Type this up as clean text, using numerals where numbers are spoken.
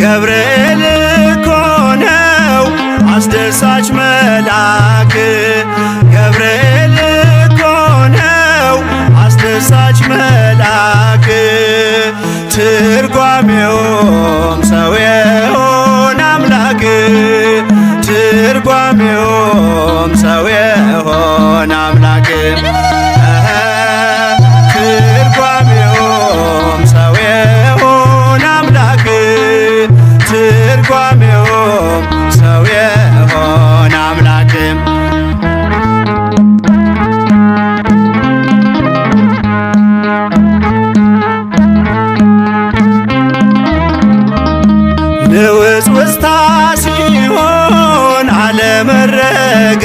ገብርኤል እኮ ነው አስደሳች መልአክ ገብርኤል እኮ ነው አስደሳች መልአክ ትርጓሜውም ሰው የሆነ አምላክ ትርጓሜውም ሰው የሆነ አምላክ ትርጓሜውም ሰው የሆነ አምላክ ትርጓሜውም ሰው የሆነ አምላክ ንውጽውጽታ ሲሆን አለመረጋ